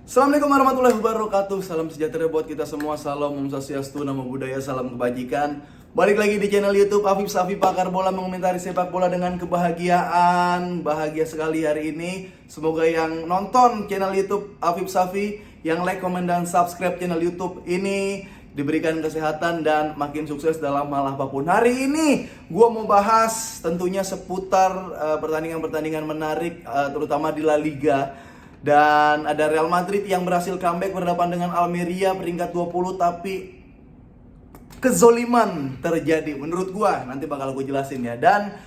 Assalamualaikum warahmatullahi wabarakatuh. Salam sejahtera buat kita semua. Salam Om Swastiastu, Namo Buddhaya, salam kebajikan. Balik lagi di channel YouTube Afif Safi, pakar bola mengomentari sepak bola dengan kebahagiaan. Bahagia sekali hari ini. Semoga yang nonton channel YouTube Afif Safi, yang like, komen, dan subscribe channel YouTube ini diberikan kesehatan dan makin sukses dalam hal apapun. Hari ini gue mau bahas tentunya seputar pertandingan-pertandingan menarik, terutama di La Liga. Dan ada Real Madrid yang berhasil comeback berhadapan dengan Almeria peringkat 20, tapi kezoliman terjadi menurut gua, nanti bakal gue jelasin ya. Dan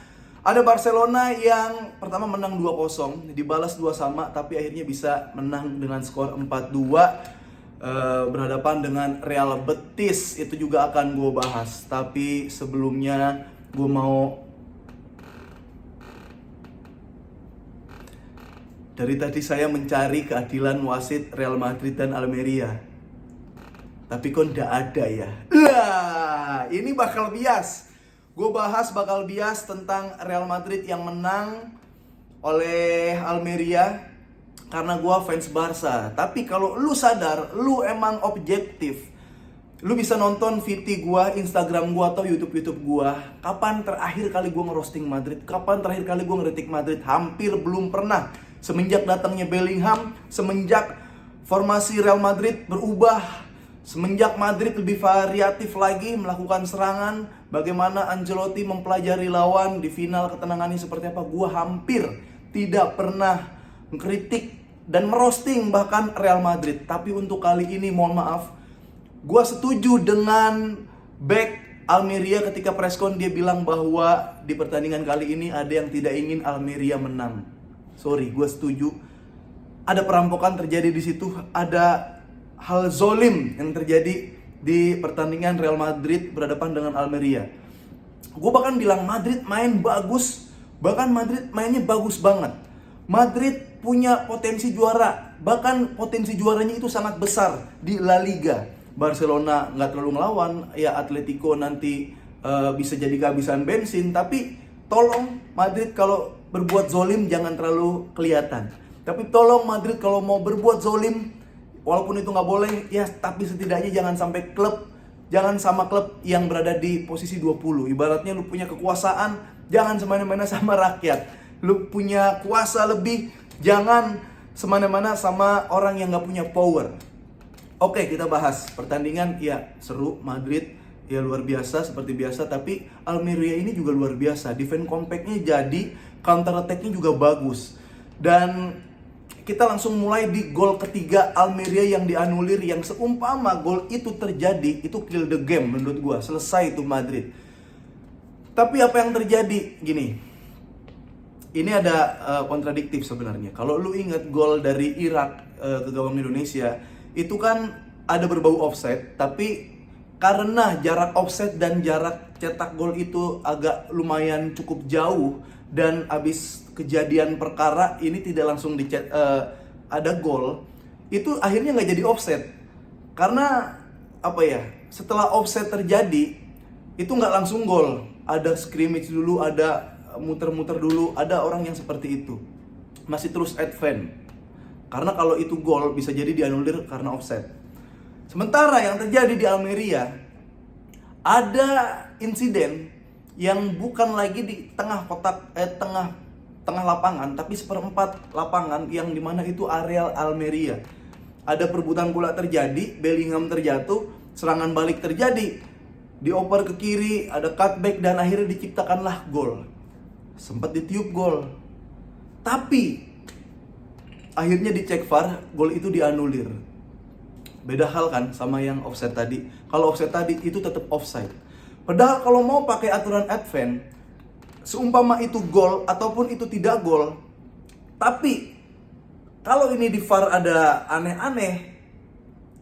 ada Barcelona yang pertama menang 2-0, dibalas 2-2, tapi akhirnya bisa menang dengan skor 4-2 berhadapan dengan Real Betis. Itu juga akan gue bahas. Tapi sebelumnya gue mau, dari tadi saya mencari keadilan wasit Real Madrid dan Almeria, tapi kok nggak ada ya. Lah, ini bakal bias. Gue bahas bakal bias tentang Real Madrid yang menang oleh Almeria karena gue fans Barca. Tapi kalau lu sadar, lu emang objektif, lu bisa nonton VT gue, Instagram gue, atau YouTube gue. Kapan terakhir kali gue ngerosting Madrid? Kapan terakhir kali gue ngeritik Madrid? Hampir belum pernah. Semenjak datangnya Bellingham, semenjak formasi Real Madrid berubah, semenjak Madrid lebih variatif lagi melakukan serangan, bagaimana Ancelotti mempelajari lawan di final ketenangannya seperti apa, gue hampir tidak pernah mengkritik dan merosting bahkan Real Madrid. Tapi untuk kali ini mohon maaf, gue setuju dengan back Almeria ketika preskon. Dia bilang bahwa di pertandingan kali ini ada yang tidak ingin Almeria menang. Sorry, gue setuju. Ada perampokan terjadi di situ, ada hal zolim yang terjadi di pertandingan Real Madrid berhadapan dengan Almeria. Gue bahkan bilang Madrid main bagus, bahkan Madrid mainnya bagus banget. Madrid punya potensi juara, bahkan potensi juaranya itu sangat besar di La Liga. Barcelona nggak terlalu ngelawan, ya Atletico nanti bisa jadi kehabisan bensin. Tapi tolong Madrid kalau berbuat zolim jangan terlalu kelihatan. Tapi tolong Madrid kalau mau berbuat zolim, walaupun itu nggak boleh, ya tapi setidaknya jangan sampai jangan sama klub yang berada di posisi 20. Ibaratnya lu punya kekuasaan, jangan semena-mena sama rakyat. Lu punya kuasa lebih, jangan semena-mena sama orang yang nggak punya power. Oke, kita bahas pertandingan. Ya seru, Madrid ya luar biasa seperti biasa, tapi Almeria ini juga luar biasa. Defense compact-nya jadi, counter attack-nya juga bagus. Dan kita langsung mulai di gol ketiga Almeria yang dianulir, yang seumpama gol itu terjadi, itu kill the game menurut gua. Selesai itu Madrid. Tapi apa yang terjadi? Gini, ini ada kontradiktif sebenarnya. Kalau lu ingat gol dari Irak ke gawang Indonesia, itu kan ada berbau offside, tapi karena jarak offside dan jarak cetak gol itu agak lumayan cukup jauh, dan abis kejadian perkara ini tidak langsung ada gol, itu akhirnya nggak jadi offside. Karena apa ya, setelah offside terjadi itu nggak langsung gol, ada scrimmage dulu, ada muter-muter dulu, ada orang yang seperti itu masih terus advance. Karena kalau itu gol bisa jadi dianulir karena offside. Sementara yang terjadi di Almeria, ada insiden yang bukan lagi di tengah kotak, tengah lapangan, tapi seperempat lapangan, yang dimana itu area Almeria. Ada perebutan bola terjadi, Bellingham terjatuh, serangan balik terjadi, dioper ke kiri, ada cutback, dan akhirnya diciptakanlah gol. Sempat ditiup gol, tapi akhirnya dicek VAR, gol itu dianulir. Beda hal kan sama yang offside tadi. Kalau offside tadi itu tetap offside. Padahal kalau mau pakai aturan advance, seumpama itu gol ataupun itu tidak gol, tapi kalau ini di VAR ada aneh-aneh,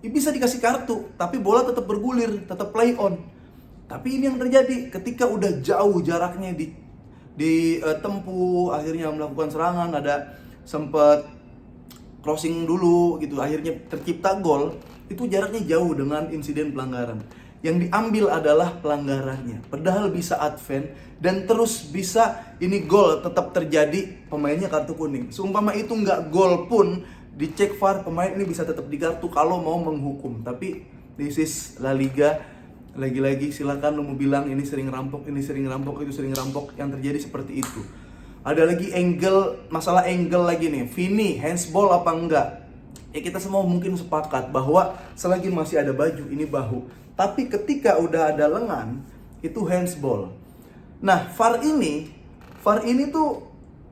ya bisa dikasih kartu, tapi bola tetap bergulir, tetap play on. Tapi ini yang terjadi ketika udah jauh jaraknya ditempuh, akhirnya melakukan serangan, ada sempat crossing dulu gitu, akhirnya tercipta gol. Itu jaraknya jauh dengan insiden pelanggaran. Yang diambil adalah pelanggarannya, padahal bisa advance dan terus bisa ini gol tetap terjadi, pemainnya kartu kuning. Seumpama itu nggak gol pun, dicek VAR, pemain ini bisa tetap dikartu kalau mau menghukum. Tapi this is La Liga. Lagi-lagi silakan lu mau bilang ini sering rampok, ini sering rampok, itu sering rampok. Yang terjadi seperti itu. Ada lagi masalah angle lagi nih. Vini handsball apa enggak? Ya kita semua mungkin sepakat bahwa selagi masih ada baju ini bahu. Tapi ketika udah ada lengan itu handsball. Nah, VAR ini tuh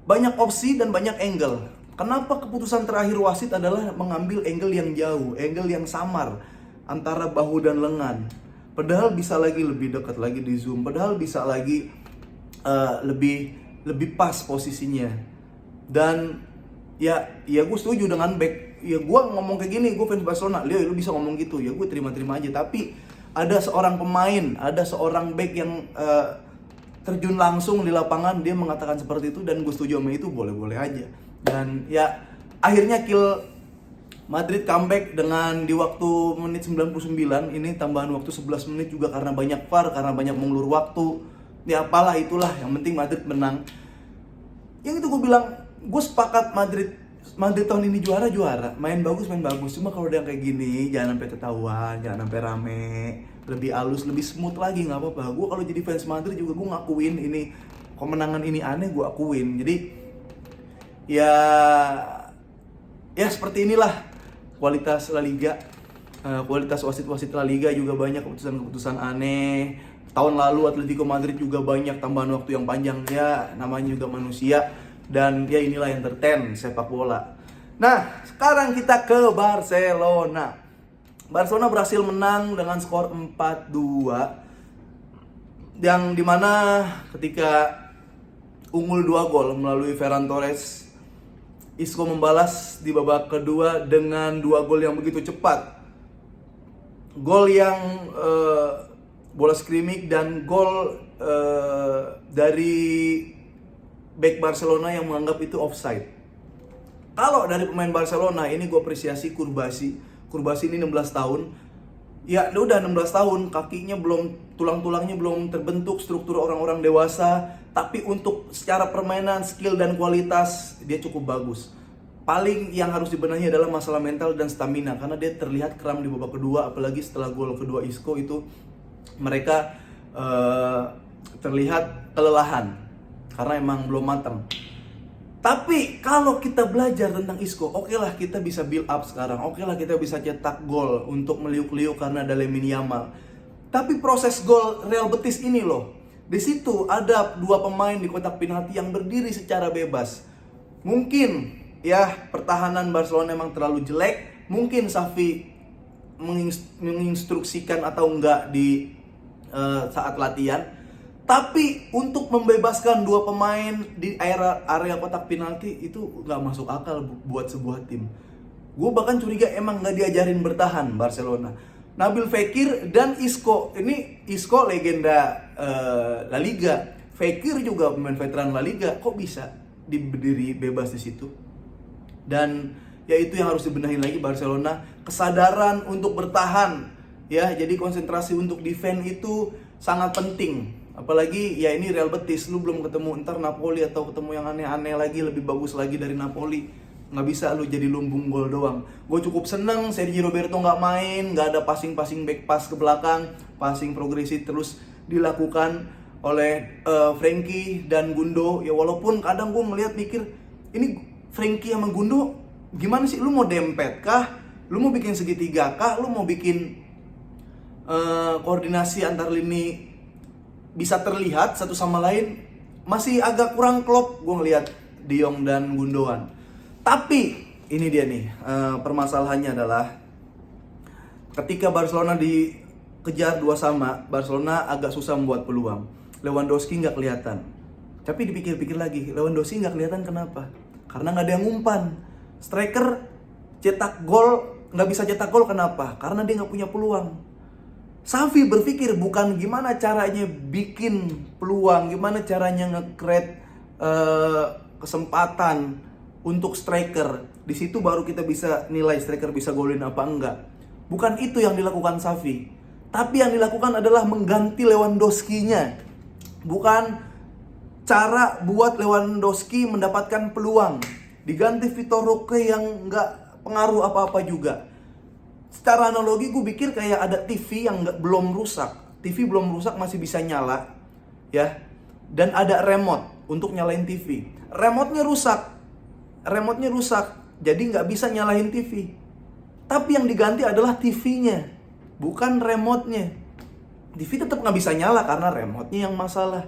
banyak opsi dan banyak angle. Kenapa keputusan terakhir wasit adalah mengambil angle yang jauh, angle yang samar antara bahu dan lengan. Padahal bisa lagi lebih dekat lagi di zoom, padahal bisa lagi lebih pas posisinya. Dan ya gue setuju dengan back. Ya gue ngomong kayak gini, gue fans Barcelona, Leo lu bisa ngomong gitu, ya gue terima-terima aja. Tapi ada seorang pemain, ada seorang back yang terjun langsung di lapangan, dia mengatakan seperti itu, dan gue setuju sama itu, boleh-boleh aja. Dan ya akhirnya kill Madrid comeback dengan di waktu menit 99, ini tambahan waktu 11 menit juga karena banyak VAR, karena banyak mengulur waktu. Ya apalah itulah, yang penting Madrid menang. Yang itu gue bilang, gue sepakat Madrid tahun ini juara, main bagus. Cuma kalau udah kayak gini, jangan sampai ketahuan, jangan sampai rame, lebih halus, lebih smooth lagi, nggak apa-apa. Gue kalau jadi fans Madrid juga gue ngakuin ini kemenangan ini aneh, gue akuin. Jadi ya seperti inilah kualitas La Liga, kualitas wasit-wasit La Liga juga banyak keputusan-keputusan aneh. Tahun lalu Atletico Madrid juga banyak tambahan waktu yang panjang, ya namanya juga manusia. Dan ya inilah entertain sepak bola. Nah, sekarang kita ke Barcelona. Barcelona berhasil menang dengan skor 4-2. Yang dimana ketika unggul 2 gol melalui Ferran Torres, Isco membalas di babak kedua dengan 2 gol yang begitu cepat. Gol yang bola skrimming dan gol dari back Barcelona yang menganggap itu offside. Kalau dari pemain Barcelona ini gue apresiasi Kurbasi ini 16 tahun. Ya udah 16 tahun, kakinya belum, tulang-tulangnya belum terbentuk, struktur orang-orang dewasa. Tapi untuk secara permainan, skill dan kualitas dia cukup bagus. Paling yang harus dibenahi adalah masalah mental dan stamina, karena dia terlihat kram di babak kedua, apalagi setelah gol kedua Isco itu mereka terlihat kelelahan karena emang belum matang. Tapi kalau kita belajar tentang Isco, oke lah kita bisa build up sekarang, oke lah kita bisa cetak gol untuk meliuk-liuk karena ada Lamine Yamal. Tapi proses gol Real Betis ini loh, di situ ada 2 pemain di kotak penalti yang berdiri secara bebas. Mungkin ya pertahanan Barcelona emang terlalu jelek, mungkin Xavi menginstruksikan atau enggak di saat latihan. Tapi untuk membebaskan 2 pemain di area kotak penalti itu nggak masuk akal buat sebuah tim. Gue bahkan curiga emang nggak diajarin bertahan Barcelona. Nabil Fekir dan Isco, ini Isco legenda La Liga, Fekir juga pemain veteran La Liga, kok bisa berdiri bebas di situ? Dan ya itu yang harus dibenahi lagi Barcelona, kesadaran untuk bertahan. Ya, jadi konsentrasi untuk defense itu sangat penting. Apalagi ya ini Real Betis, lu belum ketemu ntar Napoli atau ketemu yang aneh-aneh lagi, lebih bagus lagi dari Napoli. Nggak bisa lu jadi lumbung gol doang. Gue cukup seneng Sergio Roberto nggak main, nggak ada passing back pass ke belakang, passing progresif terus dilakukan oleh Frenkie dan Gundo. Ya walaupun kadang gue ngeliat mikir, ini Frenkie sama Gundo gimana sih? Lu mau dempet kah? Lu mau bikin segitiga kah? Lu mau bikin koordinasi antar lini bisa terlihat satu sama lain? Masih agak kurang klop gue ngeliat De Jong dan Gundogan. Tapi ini dia nih, permasalahannya adalah ketika Barcelona dikejar 2-2, Barcelona agak susah membuat peluang. Lewandowski nggak kelihatan. Tapi dipikir-pikir lagi, Lewandowski nggak kelihatan kenapa? Karena nggak ada yang ngumpan. Striker cetak gol, nggak bisa cetak gol kenapa? Karena dia nggak punya peluang. Xavi berpikir bukan gimana caranya bikin peluang, gimana caranya nge-create kesempatan untuk striker. Di situ baru kita bisa nilai striker bisa golin apa enggak. Bukan itu yang dilakukan Xavi. Tapi yang dilakukan adalah mengganti Lewandowski-nya. Bukan cara buat Lewandowski mendapatkan peluang. Diganti Vitor Roque yang nggak pengaruh apa-apa juga. Secara analogi gue pikir kayak ada TV yang belum rusak. TV belum rusak masih bisa nyala, ya. Dan ada remote untuk nyalain TV. Remote-nya rusak, jadi nggak bisa nyalain TV. Tapi yang diganti adalah TV-nya, bukan remote-nya. TV tetap nggak bisa nyala karena remote-nya yang masalah.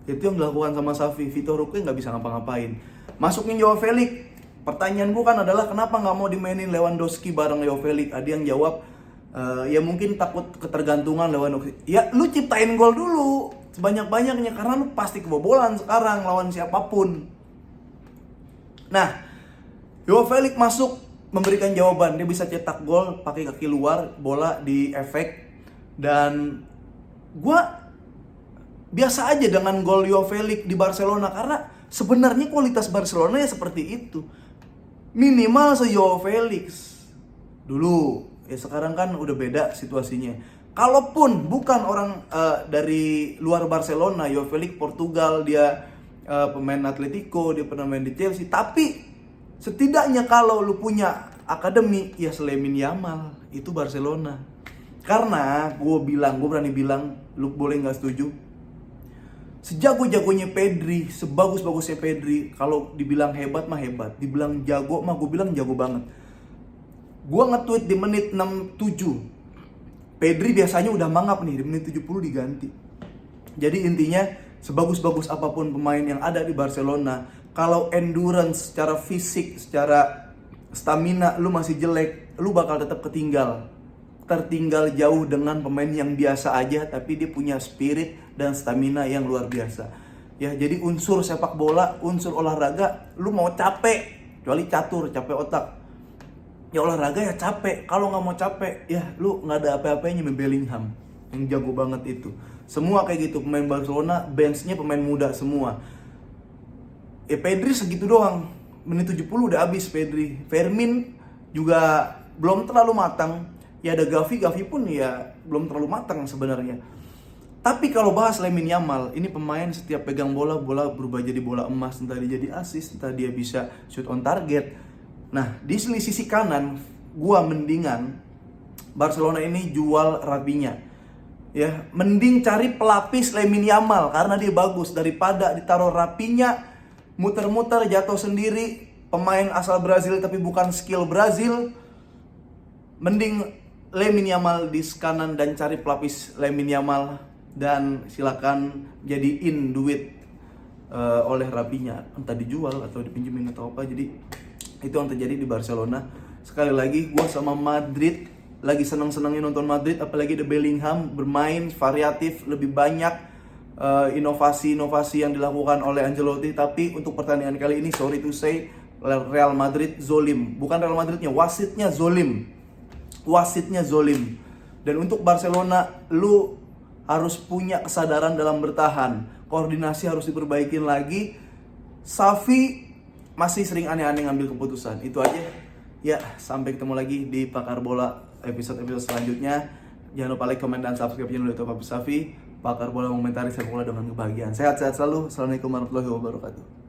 Itu yang dilakukan sama Xavi. Vitor Roque nggak bisa ngapa-ngapain. Masukin Joao Felix. Pertanyaan gue kan adalah kenapa nggak mau dimainin Lewandowski bareng Joao Felix? Ada yang jawab, ya mungkin takut ketergantungan Lewandowski. Ya lu ciptain gol dulu sebanyak-banyaknya, karena lu pasti kebobolan sekarang lawan siapapun. Nah, Joao Felix masuk memberikan jawaban. Dia bisa cetak gol pakai kaki luar, bola di efek. Dan gue biasa aja dengan gol Joao Felix di Barcelona, karena sebenarnya kualitas Barcelona ya seperti itu. Minimal se-Joao Felix dulu. Ya sekarang kan udah beda situasinya. Kalaupun bukan orang dari luar Barcelona, Joao Felix Portugal, dia pemain Atletico, dia pernah main di Chelsea. Tapi setidaknya kalau lu punya akademi, ya Lamine Yamal itu Barcelona. Karena gue berani bilang, lu boleh nggak setuju, sejago-jagonya Pedri, sebagus-bagusnya Pedri, kalau dibilang hebat mah hebat, dibilang jago mah gue bilang jago banget. Gue nge-tweet di menit 67, Pedri biasanya udah mangap nih, di menit 70 diganti. Jadi intinya, sebagus-bagus apapun pemain yang ada di Barcelona, kalau endurance secara fisik, secara stamina lu masih jelek, lu bakal tetap tertinggal jauh dengan pemain yang biasa aja, tapi dia punya spirit dan stamina yang luar biasa. Ya, jadi unsur sepak bola, unsur olahraga, lu mau capek, kecuali catur, capek otak. Ya olahraga ya capek. Kalau nggak mau capek, ya lu nggak ada apa-apanya sama Bellingham yang jago banget itu. Semua kayak gitu, pemain Barcelona, benchnya pemain muda semua. Ya Pedri segitu doang, menit 70 udah habis Pedri. Fermin juga belum terlalu matang. Ya ada Gavi pun ya belum terlalu matang sebenarnya. Tapi kalau bahas Lamine Yamal, ini pemain setiap pegang bola berubah jadi bola emas, entah dia jadi assist, entah dia bisa shoot on target. Nah, di sisi kanan, gua mendingan Barcelona ini jual Rafinha. Ya, mending cari pelapis Lamine Yamal karena dia bagus daripada ditaruh Rafinha muter-muter jatuh sendiri, pemain asal Brazil tapi bukan skill Brazil. Mending Lamine Yamal di kanan dan cari pelapis Lamine Yamal, dan silakan jadiin duit oleh Rafinha, entah dijual atau dipinjemin atau apa. Jadi itu yang terjadi di Barcelona. Sekali lagi, gue sama Madrid lagi senang-senangnya nonton Madrid, apalagi ada Bellingham bermain variatif, lebih banyak inovasi-inovasi yang dilakukan oleh Ancelotti. Tapi untuk pertandingan kali ini, sorry to say, Real Madrid zolim. Bukan Real Madridnya, wasitnya zolim. Dan untuk Barcelona, lu harus punya kesadaran dalam bertahan. Koordinasi harus diperbaikin lagi. Xavi masih sering aneh-aneh ngambil keputusan. Itu aja. Ya, sampai ketemu lagi di Pakar Bola episode-episode selanjutnya. Jangan lupa like, comment, dan subscribe channel YouTube Xavi. Pakar Bola, mengomentari sepak bola dengan kebahagiaan. Sehat-sehat selalu. Assalamualaikum warahmatullahi wabarakatuh.